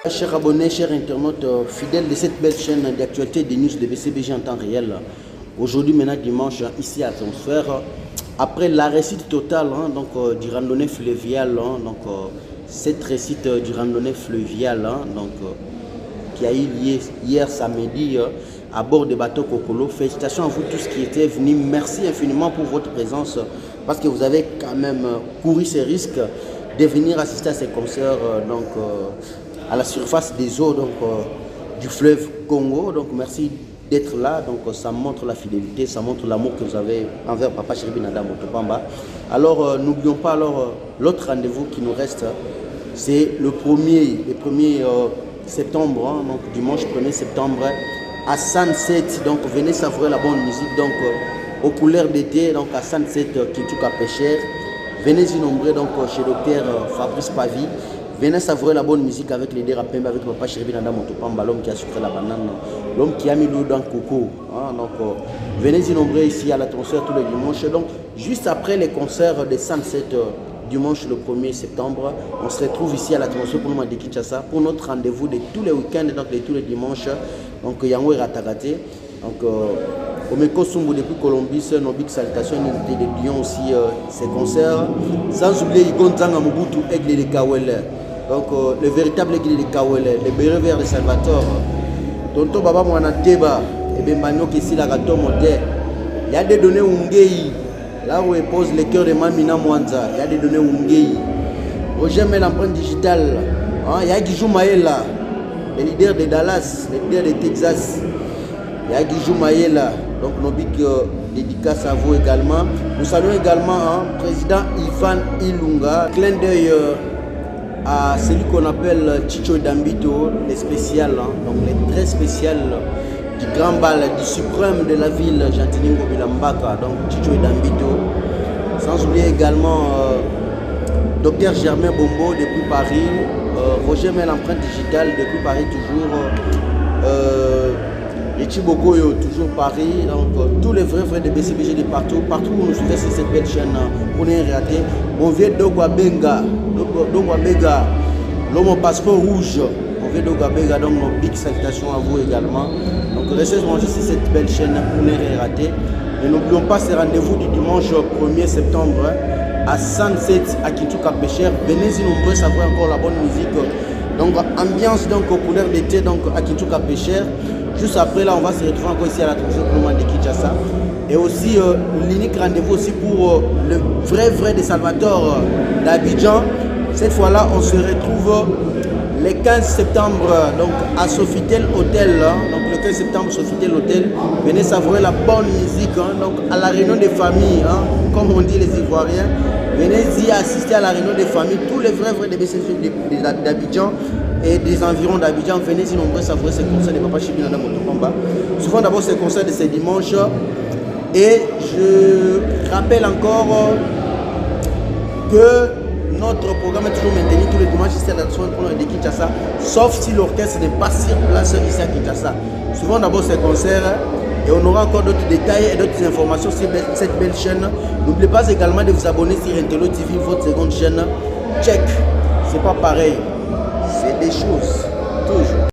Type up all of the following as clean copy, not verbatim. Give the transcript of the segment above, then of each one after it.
Chers abonnés, chers internautes, fidèles de cette belle chaîne d'actualité des news de BCBG en temps réel. Aujourd'hui, maintenant dimanche, ici à Atmosphère, après la réussite totale du randonnée fluvial, cette réussite du randonnée fluvial qui a eu lieu hier samedi à bord des bateaux Kokolo. Félicitations à vous tous qui étaient venus. Merci infiniment pour votre présence parce que vous avez quand même couru ces risques de venir assister à ces concerts à la surface des eaux du fleuve Congo. Donc merci d'être là. Donc ça montre la fidélité, ça montre l'amour que vous avez envers Papa Chéri Binada Motopamba. Alors n'oublions pas l'autre rendez-vous qui nous reste. C'est le 1er septembre, donc dimanche 1er septembre à Sunset. Donc venez savourer la bonne musique. Donc aux couleurs d'été, donc à Sunset Kintuka Pêcheur. Venez y nombrer donc chez docteur Fabrice Pavi. Venez savourer la bonne musique avec les dérapembe, avec Papa Chéri Binada Motopamba, l'homme qui a sucré la banane, l'homme qui a mis l'eau dans le coco. Venez y nombrer ici à l'Atmosphère tous les dimanches. Donc juste après les concerts de Sunset dimanche le 1er septembre, on se retrouve ici à l'Atmosphère pour le mois de Kinshasa pour notre rendez-vous de tous les week-ends, donc de tous les dimanches. Donc Yango et Ratagate. Donc Omeko Sumbu depuis Colombie, c'est nos big salutations, unité de Lyon aussi, ces concerts. Sans oublier Igon Zanga Mobutu, Aigle de Kawele. Donc le véritable Aigle de Kawele, le béret vert de Salvatore. Tonto Baba Mwana Teba, et bien Mano Kessi la Gato Modè. Il y a des données Ungei, là où il pose le cœur de Mamina Mwanza. Il y a des données Ungei. Roger met l'empreinte digitale. Il y a Guijou Maëla, le leader de Dallas, le leader de Texas. Il y a Guijou Maëla. Donc nos big dédicaces à vous également. Nous saluons également président Ivan Ilunga. Clin d'œil à celui qu'on appelle Chicho Dambito, les spéciales, donc les très spéciales du grand bal, du suprême de la ville, Jantiningo Bilambaka, donc Chicho Dambito. Sans oublier également Dr Germain Bombo depuis Paris, Roger met l'empreinte digitale depuis Paris toujours. Richie Bokoyo, toujours Paris, donc tous les vrais de BCBG de partout où nous suivez sur cette belle chaîne pour ne rien rater. Mon vieux Dogwa Bega, l'homme au passeport rouge, mon vieux Dogwa Bega, donc nos big salutations à vous également. Donc restez manger sur cette belle chaîne pour ne rien rater. Et n'oublions pas ce rendez-vous du dimanche 1er septembre à Sunset à Kintuka Pêcheur. Venez-y nombreux savoir encore la bonne musique. Donc ambiance donc aux couleurs d'été donc à Kintuka Pêcheur. Juste après là, on va se retrouver encore ici à la Atmosphère pour le mois de Kinshasa. Et aussi l'unique rendez-vous aussi pour le vrai de Salvatore d'Abidjan. Cette fois-là, on se retrouve le 15 septembre donc à Sofitel Hotel. Donc le 15 septembre, Sofitel Hotel. Venez savourer la bonne musique. Donc à la réunion des familles, comme on dit les Ivoiriens. Venez y assister à la réunion des familles. Tous les vrais de BCG d'Abidjan et des environs d'Abidjan, venez y nombreux savourer ces concerts de Papa Chéri Binada Motopamba. Souvent d'abord ces concerts de ces dimanches. Et je rappelle encore que notre programme est toujours maintenu tous les dimanches ici à la soirée pour de Kinshasa, sauf si l'orchestre n'est pas sur place ici à Kinshasa. Souvent d'abord ces concerts et on aura encore d'autres détails et d'autres informations sur cette belle chaîne. N'oubliez pas également de vous abonner sur Intello TV, votre seconde chaîne. Check, c'est pas pareil. C'est des choses, toujours.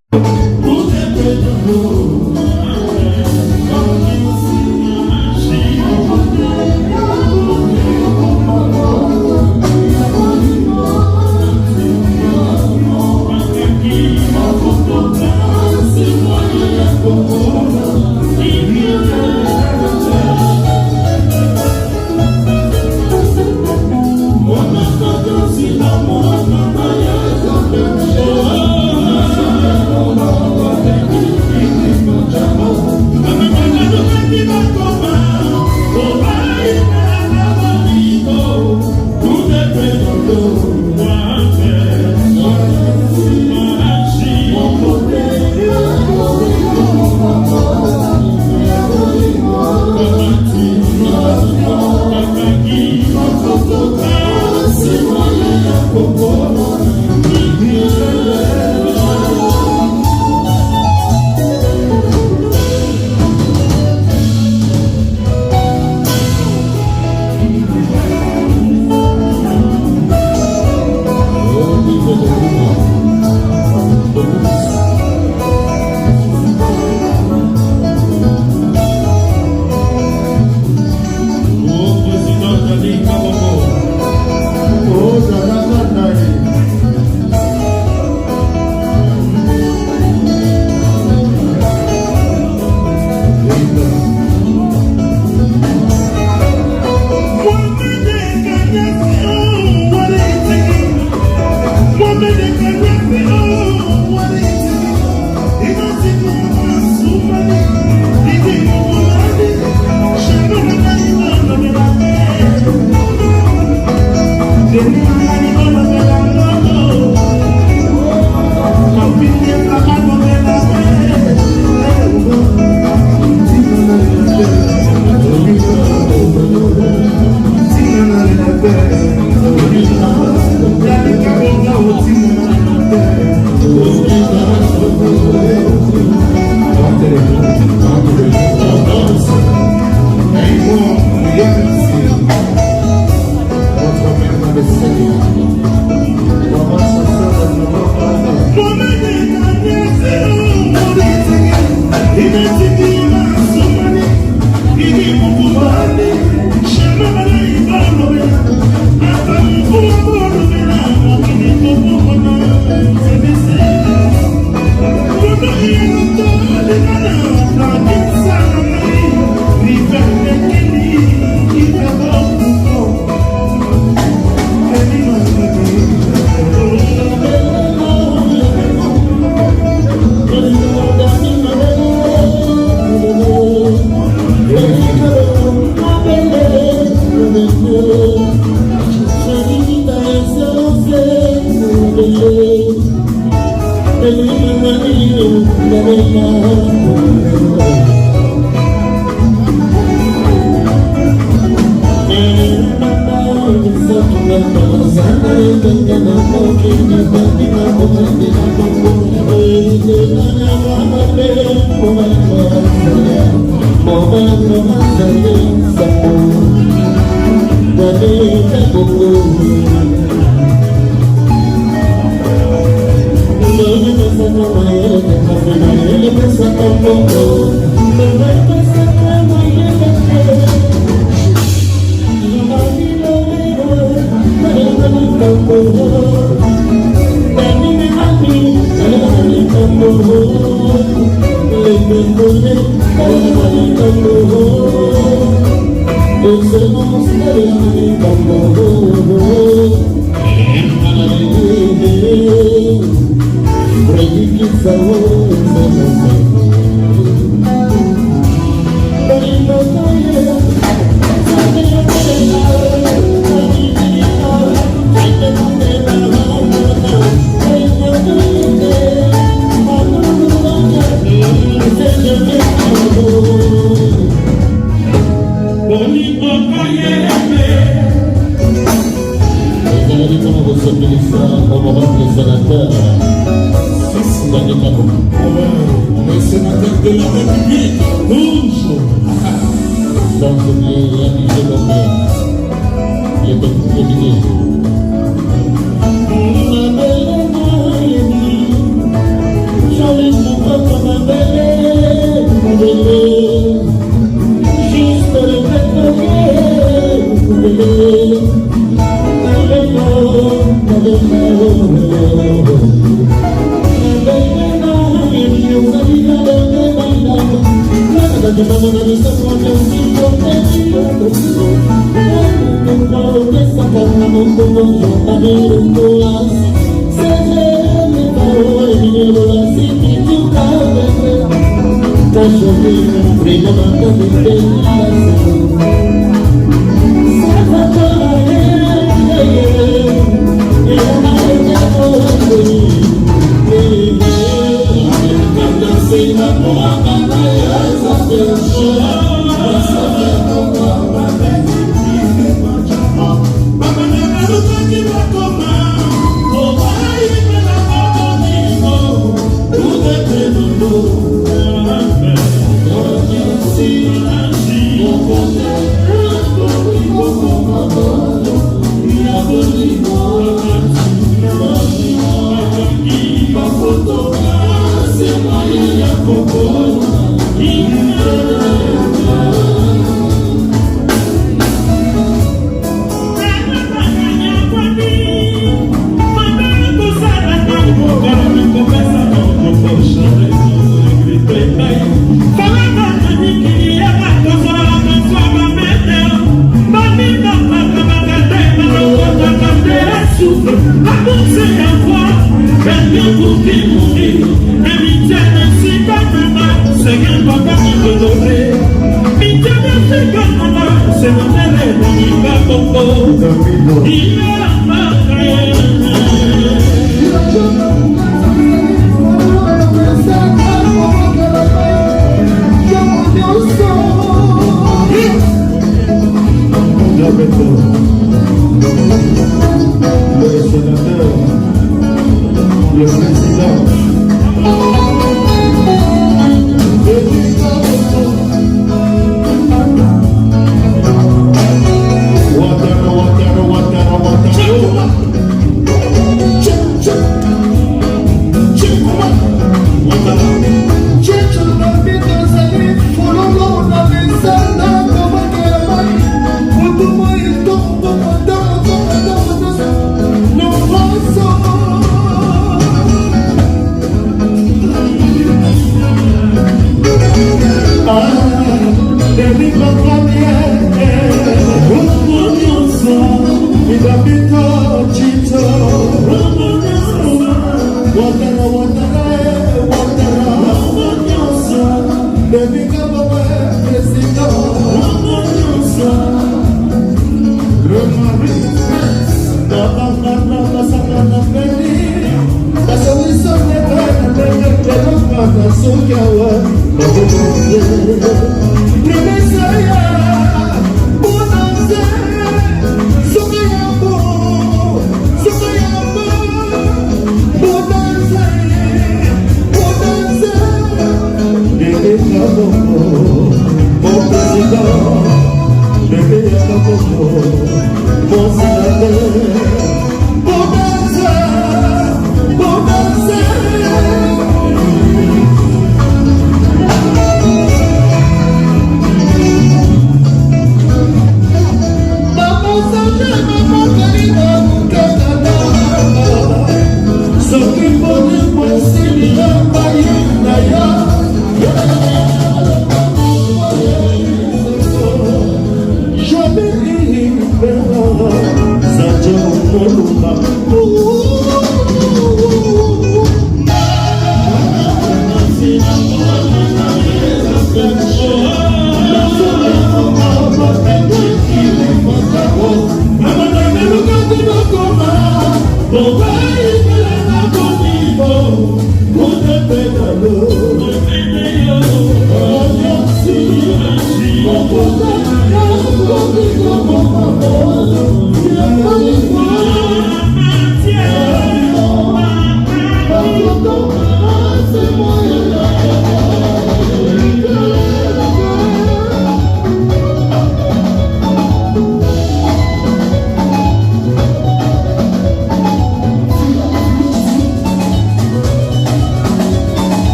Il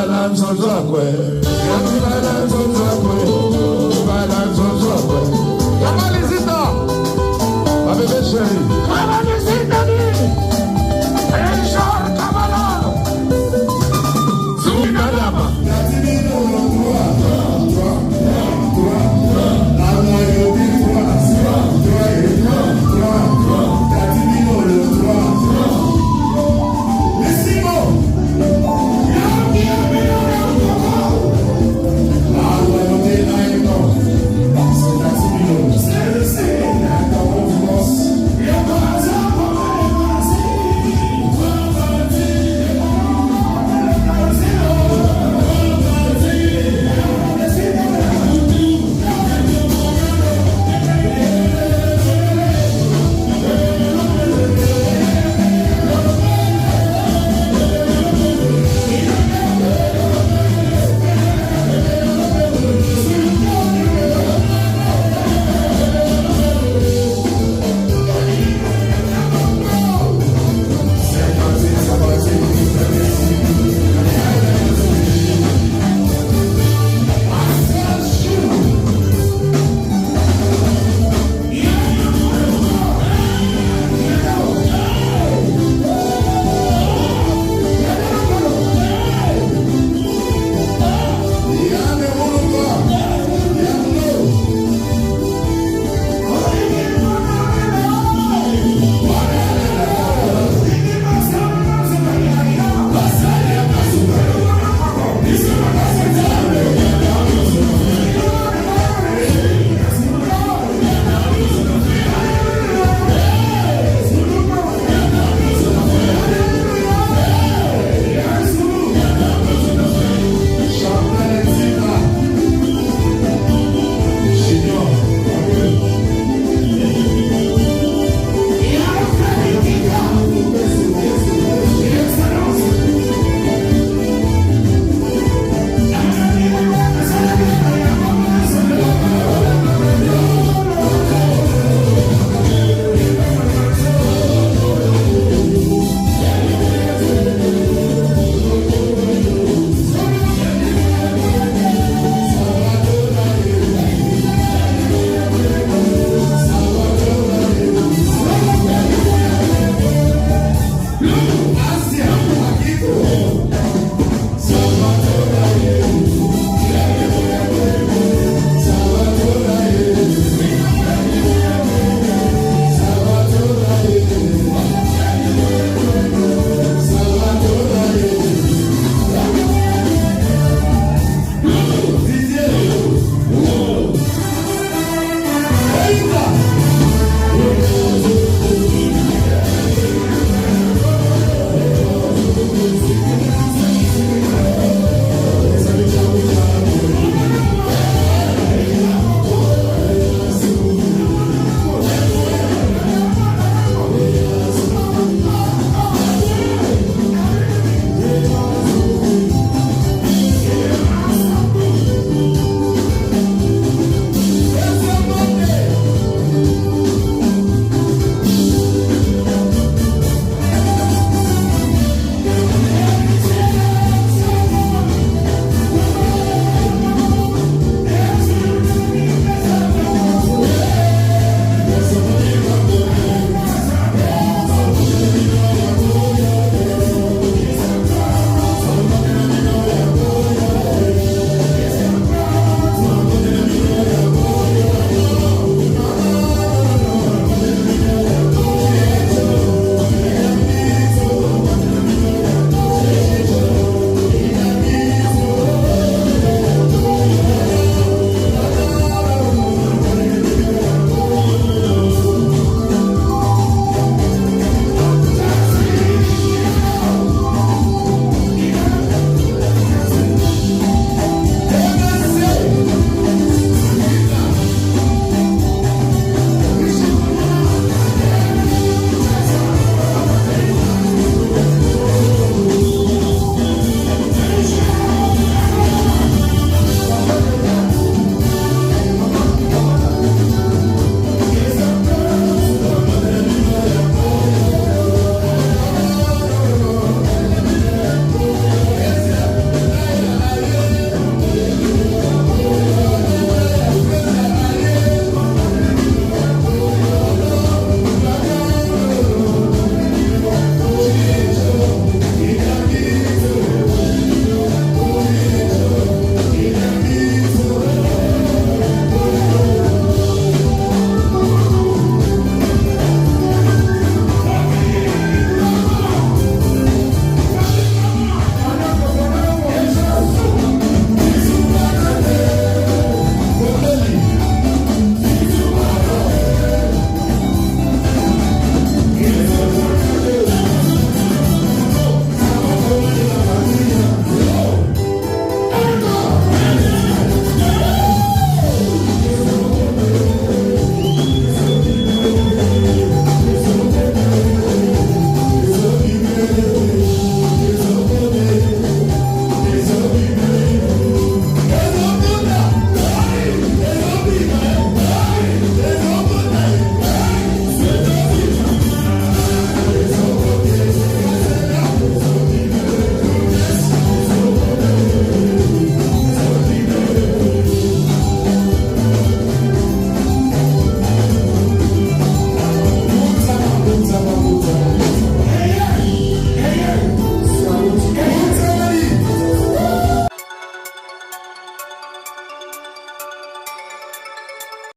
na nzozo akwe